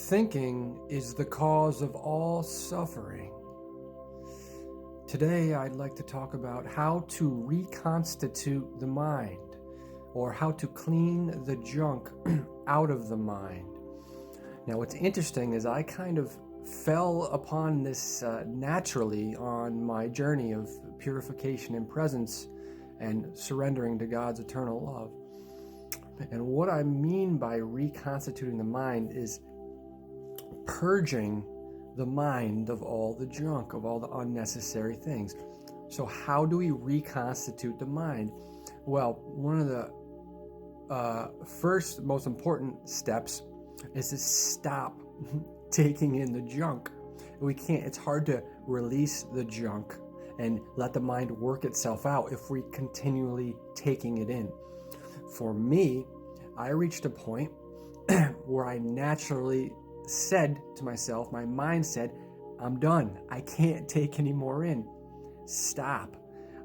Thinking is the cause of all suffering. Today, I'd like to talk about how to reconstitute the mind, or how to clean the junk out of the mind. Now, what's interesting is I kind of fell upon this naturally on my journey of purification and presence and surrendering to God's eternal love. And what I mean by reconstituting the mind is purging the mind of all the junk, of all the unnecessary things. So how do we reconstitute the mind? Well, one of the first most important steps is to stop taking in the junk. It's hard to release the junk and let the mind work itself out if we're continually taking it in. For me, I reached a point where I naturally said to myself, my mind said, I'm done. I can't take any more in. Stop.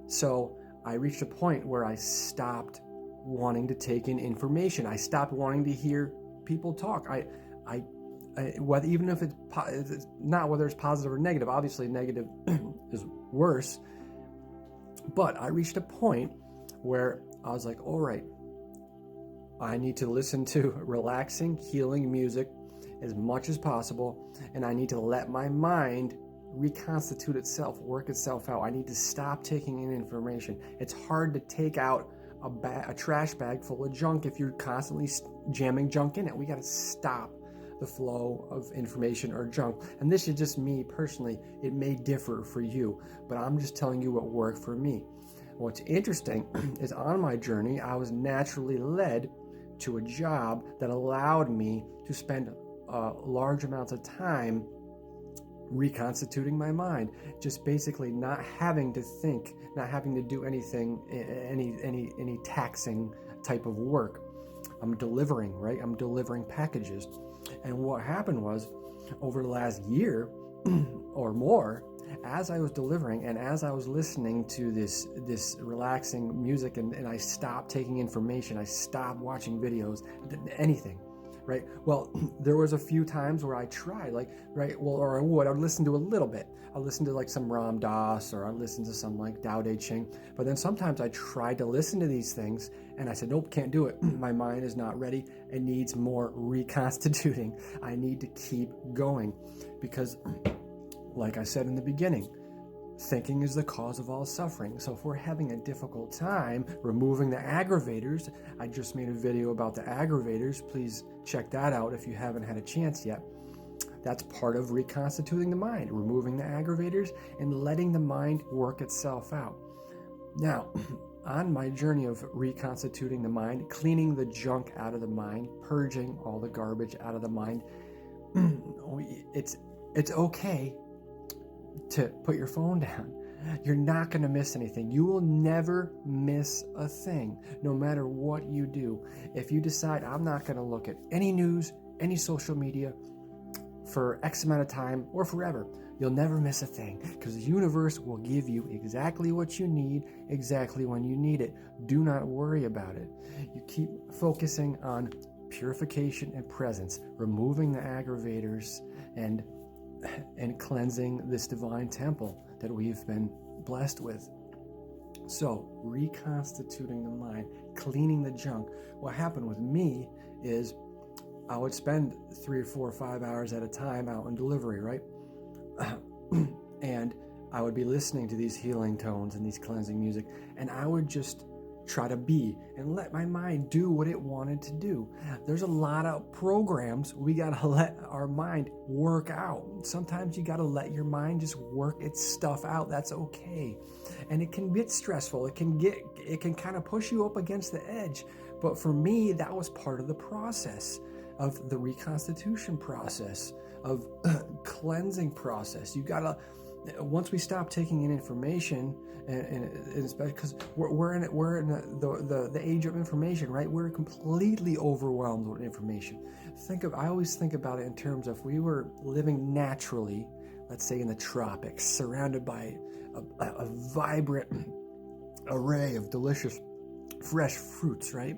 So I reached a point where I stopped wanting to take in information. I stopped wanting to hear people talk. Whether even if it's not whether it's positive or negative. Obviously, negative is worse. But I reached a point where I was like, all right, I need to listen to relaxing, healing music as much as possible, and I need to let my mind reconstitute itself, work itself out. I need to stop taking in information. It's hard to take out a trash bag full of junk if you're constantly jamming junk in it. We got to stop the flow of information or junk. And this is just me personally. It may differ for you, but I'm just telling you what worked for me. What's interesting is on my journey, I was naturally led to a job that allowed me to spend large amounts of time reconstituting my mind, just basically not having to think, not having to do anything, any taxing type of work. I'm delivering, right? I'm delivering packages. And what happened was, over the last year or more, as I was delivering and as I was listening to this relaxing music and I stopped taking information, I stopped watching videos, anything, right? Well, there was a few times where I tried, I would listen to a little bit. I listened to like some Ram Dass, or I listened to some like Tao Te Ching. But then sometimes I tried to listen to these things and I said, nope, can't do it. My mind is not ready. It needs more reconstituting. I need to keep going because, like I said in the beginning, thinking is the cause of all suffering. So if we're having a difficult time removing the aggravators, I just made a video about the aggravators. Please check that out if you haven't had a chance yet. That's part of reconstituting the mind, removing the aggravators and letting the mind work itself out. Now, on my journey of reconstituting the mind, cleaning the junk out of the mind, purging all the garbage out of the mind, it's okay to put your phone down. You're not going to miss anything. You will never miss a thing, no matter what you do. If you decide, I'm not going to look at any news, any social media for X amount of time or forever, you'll never miss a thing, because the universe will give you exactly what you need, exactly when you need it. Do not worry about it. You keep focusing on purification and presence, removing the aggravators and cleansing this divine temple that we've been blessed with. So, reconstituting the mind, cleaning the junk. What happened with me is I would spend 3 or 4 or 5 hours at a time out in delivery, right? And I would be listening to these healing tones and these cleansing music, and I would just try to be and let my mind do what it wanted to do. There's a lot of programs we got to let our mind work out. Sometimes you got to let your mind just work its stuff out. That's okay. And it can get stressful. It can kind of push you up against the edge. But for me, that was part of the process of the reconstitution process, of cleansing process. You got to, once we stop taking in information, and especially because we're in the age of information, right? We're completely overwhelmed with information. I always think about it in terms of, if we were living naturally, let's say in the tropics, surrounded by a vibrant array of delicious fresh fruits, right?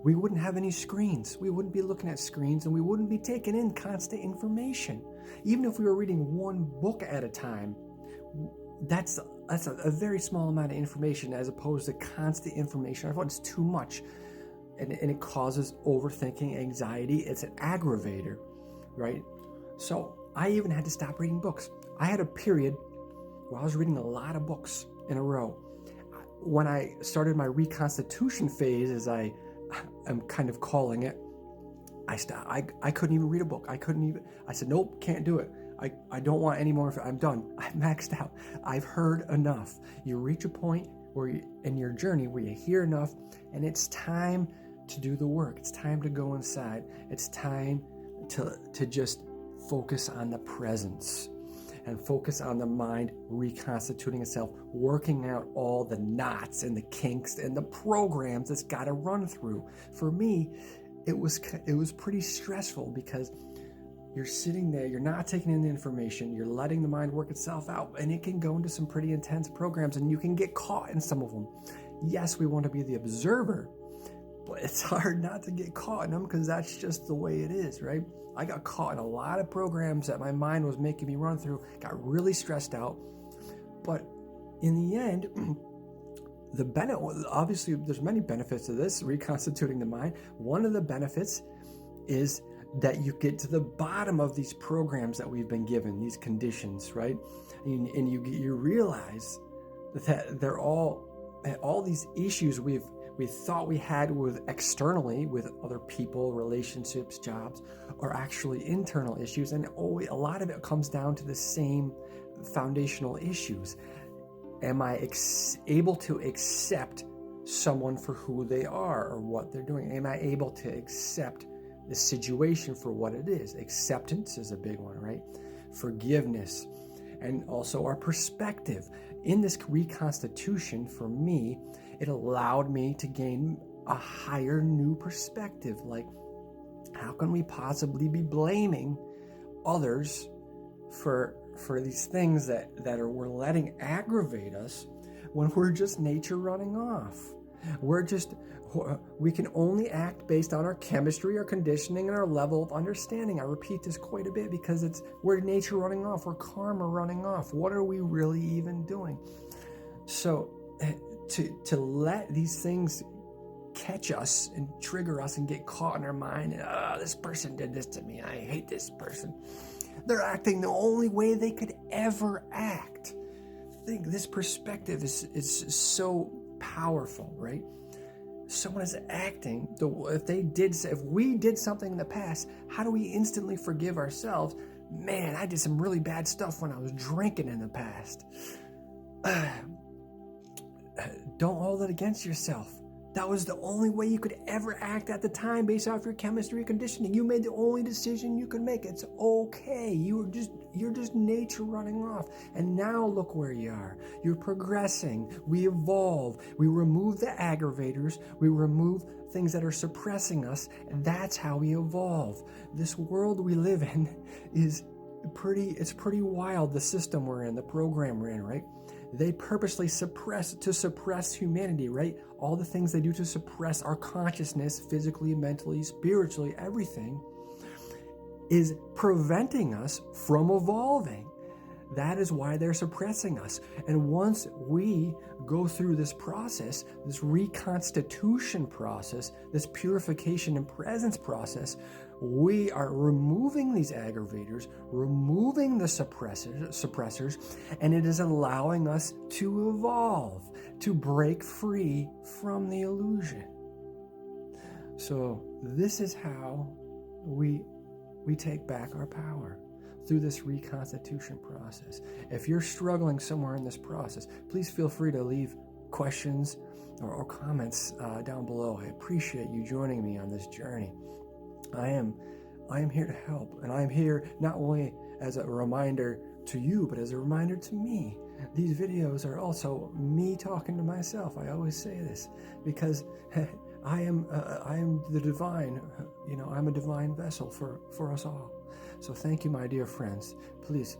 we wouldn't have any screens. We wouldn't be looking at screens, and we wouldn't be taking in constant information. Even if we were reading one book at a time, that's a very small amount of information as opposed to constant information. I thought it's too much, and it causes overthinking, anxiety. It's an aggravator, right? So I even had to stop reading books. I had a period where I was reading a lot of books in a row. When I started my reconstitution phase, as I am kind of calling it, I couldn't even read a book. I said, nope, can't do it. I don't want any more. I'm done. I'm maxed out. I've heard enough. You reach a point where in your journey where you hear enough, and it's time to do the work. It's time to go inside. It's time to just focus on the presence and focus on the mind reconstituting itself, working out all the knots and the kinks and the programs it's got to run through. For me, it was pretty stressful because you're sitting there, you're not taking in the information, you're letting the mind work itself out, and it can go into some pretty intense programs, and you can get caught in some of them. Yes, we want to be the observer, but it's hard not to get caught in them because that's just the way it is, right? I got caught in a lot of programs that my mind was making me run through, got really stressed out. But in the end, obviously there's many benefits to this, reconstituting the mind. One of the benefits is that you get to the bottom of these programs that we've been given, these conditions, right? And you realize that they're all these issues we thought we had with externally with other people, relationships, jobs, are actually internal issues, and a lot of it comes down to the same foundational issues. Am I able to accept someone for who they are or what they're doing? Am I able to accept the situation for what it is? Acceptance is a big one, right? Forgiveness, and also our perspective. In this reconstitution, for me, it allowed me to gain a higher new perspective. Like, how can we possibly be blaming others for these things that we're letting aggravate us when we're just nature running off? We can only act based on our chemistry, our conditioning, and our level of understanding. I repeat this quite a bit because we're nature running off, we're karma running off. What are we really even doing? So to let these things catch us and trigger us and get caught in our mind, and this person did this to me, I hate this person. They're acting the only way they could ever act. I think this perspective is so powerful, right? Someone is acting, if we did something in the past, how do we instantly forgive ourselves? Man, I did some really bad stuff when I was drinking in the past. Don't hold it against yourself. That was the only way you could ever act at the time based off your chemistry and conditioning. You made the only decision you could make. It's okay. You're just nature running off. And now look where you are. You're progressing. We evolve. We remove the aggravators. We remove things that are suppressing us. And that's how we evolve. This world we live in is pretty wild. The system we're in, the program we're in, right? They purposely suppress humanity, right? All the things they do to suppress our consciousness, physically, mentally, spiritually, everything is preventing us from evolving. That is why they're suppressing us. And once we go through this process, this reconstitution process, this purification and presence process, we are removing these aggravators, removing the suppressors, and it is allowing us to evolve, to break free from the illusion. So this is how we take back our power, through this reconstitution process. If you're struggling somewhere in this process, please feel free to leave questions or comments down below. I appreciate you joining me on this journey. I am here to help, and I'm here not only as a reminder to you, but as a reminder to me. These videos are also me talking to myself. I always say this because I am the divine. I'm a divine vessel for us all. So thank you, my dear friends. Please,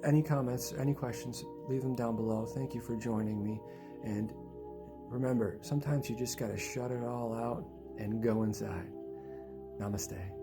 any comments, any questions, leave them down below. Thank you for joining me. And remember, sometimes you just got to shut it all out and go inside. Namaste.